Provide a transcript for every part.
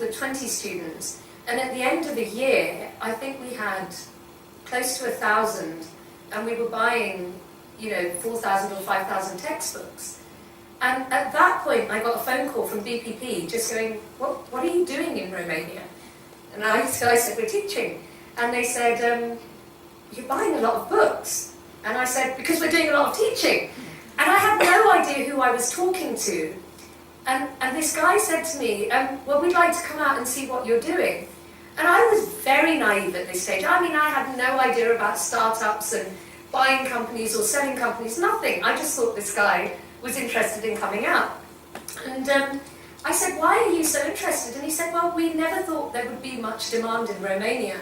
with 20 students, and at the end of a year, I think we had close to 1,000, and we were buying, 4,000 or 5,000 textbooks. And at that point, I got a phone call from BPP just going, what are you doing in Romania? And I said, we're teaching. And they said, you're buying a lot of books. And I said, because we're doing a lot of teaching. And I had no idea who I was talking to. And this guy said to me, well, we'd like to come out and see what you're doing. And I was very naive at this stage. I mean, I had no idea about startups and buying companies or selling companies, nothing. I just thought this guy was interested in coming out. And I said, why are you so interested? And he said, well, we never thought there would be much demand in Romania.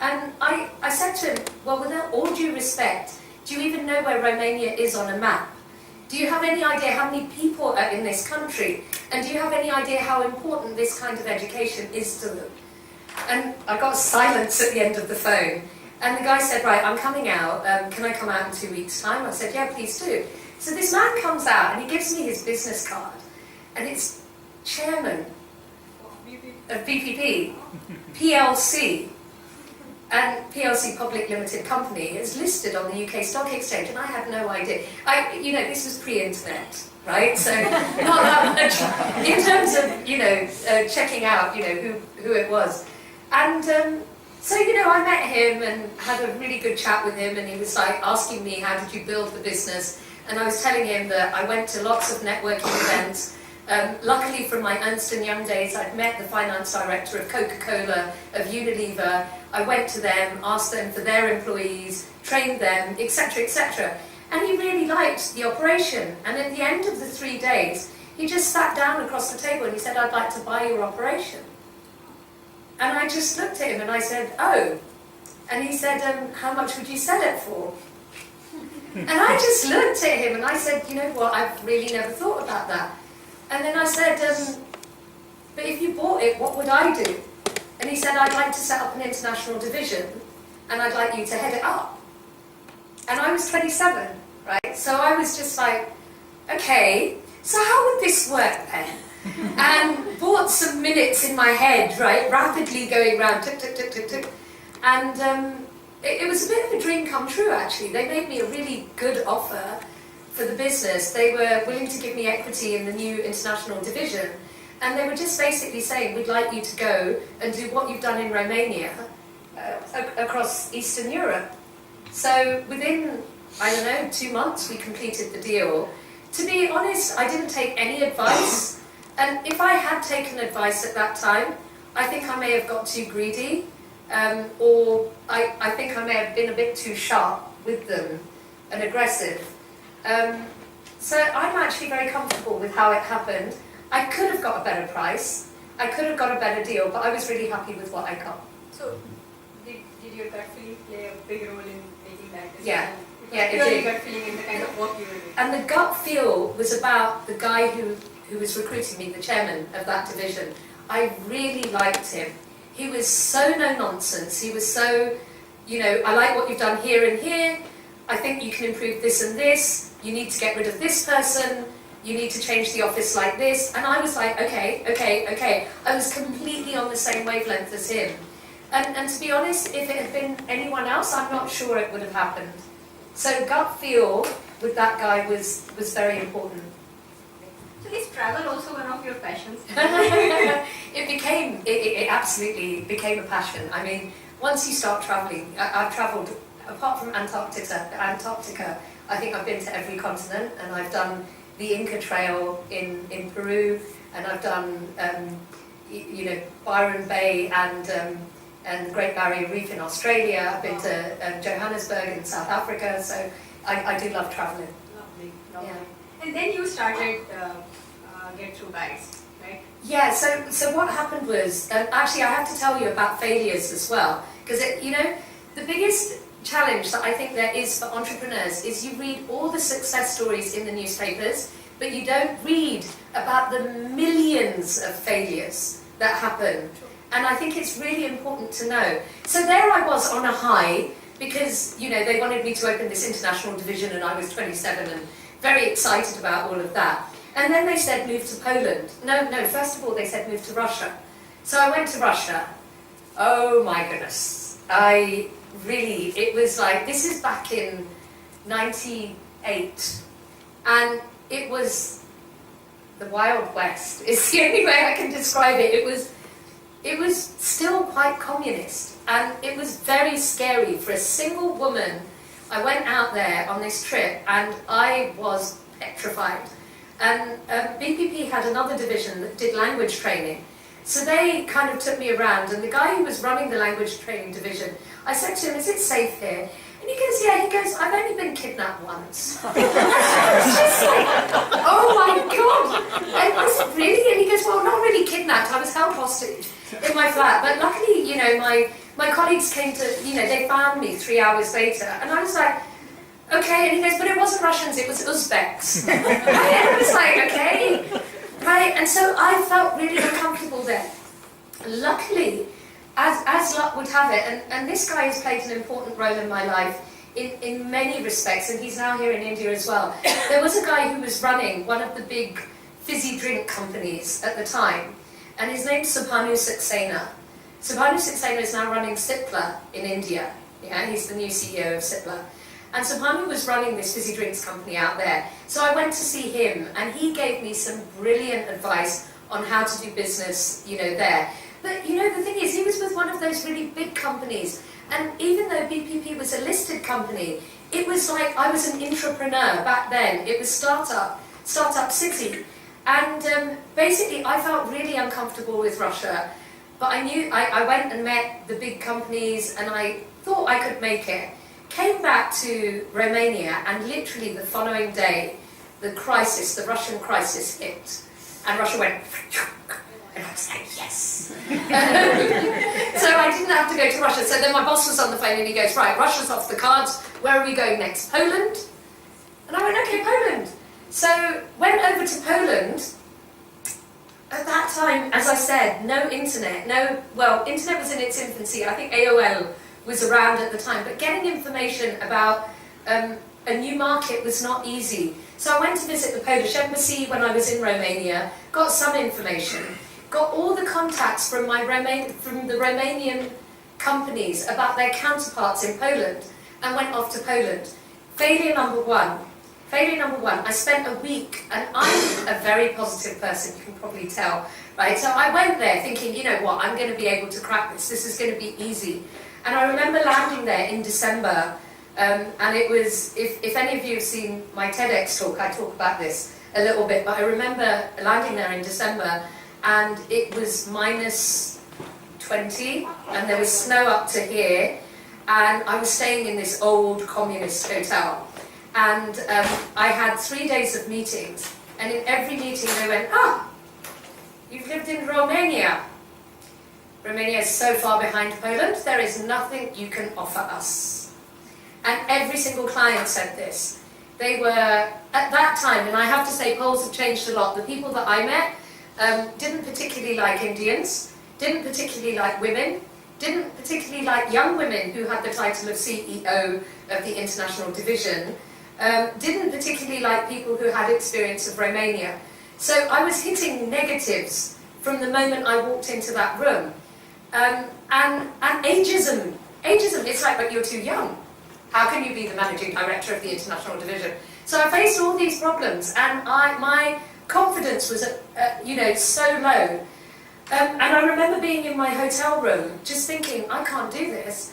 And I said to him, well, with all due respect, do you even know where Romania is on a map? Do you have any idea how many people are in this country? And do you have any idea how important this kind of education is to them? And I got silence at the end of the phone. And the guy said, right, I'm coming out. Can I come out in 2 weeks' time? I said, yeah, please do. So this man comes out and he gives me his business card. And it's chairman of BPP, PLC. And PLC Public Limited Company is listed on the UK Stock Exchange, and I had no idea. This was pre-internet, right? So not that much in terms of, checking out, who it was. And so, I met him and had a really good chat with him, and he was like asking me, how did you build the business? And I was telling him that I went to lots of networking events. Luckily from my Ernst & Young days, I'd met the finance director of Coca-Cola, of Unilever. I went to them, asked them for their employees, trained them, etc., etc. And he really liked the operation. And at the end of the 3 days, he just sat down across the table and he said, I'd like to buy your operation. And I just looked at him and I said, oh. And he said, how much would you sell it for? And I just looked at him and I said, you know what, I've really never thought about that. And then I said, but if you bought it, what would I do? And he said, I'd like to set up an international division, and I'd like you to head it up. And I was 27, right? So I was just like, okay, so how would this work then? And bought some minutes in my head, right, rapidly going round, tick, tick, tick, tick, tick. And it was a bit of a dream come true, actually. They made me a really good offer for the business. They were willing to give me equity in the new international division, and they were just basically saying, we'd like you to go and do what you've done in Romania across Eastern Europe. So within, 2 months we completed the deal. To be honest, I didn't take any advice, and if I had taken advice at that time, I think I may have got too greedy, or I think I may have been a bit too sharp with them and aggressive. So I'm actually very comfortable with how it happened. I could have got a better price, I could have got a better deal, but I was really happy with what I got. So, did your gut feeling play a big role in making that decision? Yeah, it did. Gut feeling in the kind of work you were doing. And the gut feel was about the guy who was recruiting me, the chairman of that division. I really liked him. He was so no-nonsense. He was so, I like what you've done here and here. I think you can improve this and this. You need to get rid of this person. You need to change the office like this. And I was like, okay. I was completely on the same wavelength as him. And to be honest, if it had been anyone else, I'm not sure it would have happened. So gut feel with that guy was very important. So is travel also one of your passions? It absolutely became a passion. I mean, once you start traveling, I've traveled, apart from Antarctica, I think I've been to every continent, and I've done the Inca Trail in Peru, and I've done, Byron Bay and the Great Barrier Reef in Australia. I've been to Johannesburg in South Africa, so I do love traveling. Lovely. Yeah. And then you started Get Through Guides, right? Yeah, so what happened was, actually I have to tell you about failures as well, because the biggest challenge that I think there is for entrepreneurs is you read all the success stories in the newspapers, but you don't read about the millions of failures that happen. And I think it's really important to know. So there I was on a high, because they wanted me to open this international division, and I was 27 and very excited about all of that. And then they said move to Poland. No, first of all they said move to Russia. So I went to Russia. Oh my goodness. It was like, this is back in 98. And it was the Wild West. It's the only way I can describe it. It was still quite communist. And it was very scary for a single woman. I went out there on this trip and I was petrified. And BPP had another division that did language training. So they kind of took me around, and the guy who was running the language training division, I said to him, is it safe here? And he goes, yeah. He goes, I've only been kidnapped once. I was just like, oh my God. And I said, really? And he goes, well, not really kidnapped. I was held hostage in my flat. But luckily, my colleagues came to, they found me 3 hours later. And I was like, okay. And he goes, but it wasn't Russians, it was Uzbeks. And I was like, okay. Right, and so I felt really uncomfortable there. Luckily, as luck would have it, and this guy has played an important role in my life in many respects, and he's now here in India as well. There was a guy who was running one of the big fizzy drink companies at the time, and his name's Subhanu Saxena. Subhanu Saxena is now running Cipla in India. Yeah, he's the new CEO of Cipla. And Subhanu was running this fizzy drinks company out there. So I went to see him, and he gave me some brilliant advice on how to do business, there. But, the thing is, he was with one of those really big companies. And even though BPP was a listed company, it was like I was an entrepreneur back then. It was startup city. And basically, I felt really uncomfortable with Russia. But I knew, I went and met the big companies, and I thought I could make it. Came back to Romania, and literally the following day, the Russian crisis hit. And Russia went, and I was like, yes. So I didn't have to go to Russia. So then my boss was on the phone, and he goes, right, Russia's off the cards. Where are we going next? Poland? And I went, okay, Poland. So went over to Poland. At that time, as I said, no internet. Internet was in its infancy. I think AOL was around at the time, but getting information about a new market was not easy. So I went to visit the Polish embassy when I was in Romania, got some information, got all the contacts from the Romanian companies about their counterparts in Poland, and went off to Poland. Failure number one, I spent a week, and I'm a very positive person, you can probably tell, right? So I went there thinking, you know what, I'm going to be able to crack this is going to be easy. And I remember landing there in December, and it was, if any of you have seen my TEDx talk, I talk about this a little bit, but I remember landing there in December, and it was minus 20, and there was snow up to here, and I was staying in this old communist hotel. And I had 3 days of meetings, and in every meeting they went, you've lived in Romania. Romania is so far behind Poland, there is nothing you can offer us. And every single client said this. They were, at that time, and I have to say Poles have changed a lot, the people that I met didn't particularly like Indians, didn't particularly like women, didn't particularly like young women who had the title of CEO of the international division, didn't particularly like people who had experience of Romania. So I was hitting negatives from the moment I walked into that room. And ageism, it's like, but you're too young. How can you be the managing director of the international division? So I faced all these problems, and my confidence was, so low. And I remember being in my hotel room, just thinking, I can't do this.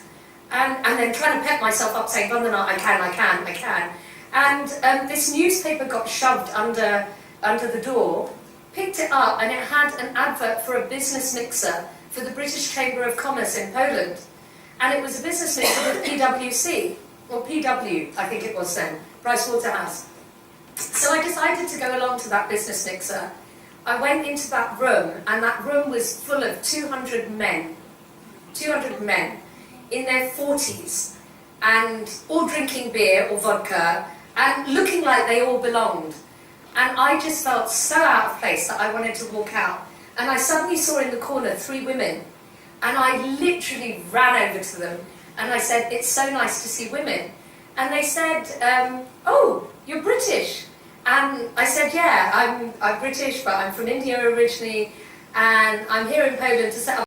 And then trying to pep myself up, saying, Vandana, I can. And this newspaper got shoved under the door, picked it up, and it had an advert for a business mixer for the British Chamber of Commerce in Poland. And it was a business mixer with PwC, or PW, I think it was then, Pricewaterhouse. So I decided to go along to that business mixer. I went into that room, and that room was full of 200 men in their 40s, and all drinking beer or vodka, and looking like they all belonged. And I just felt so out of place that I wanted to walk out. And I suddenly saw in the corner 3 women, and I literally ran over to them, and I said, it's so nice to see women. And they said, oh, you're British. And I said, yeah, I'm British, but I'm from India originally. and I'm here in Poland to set up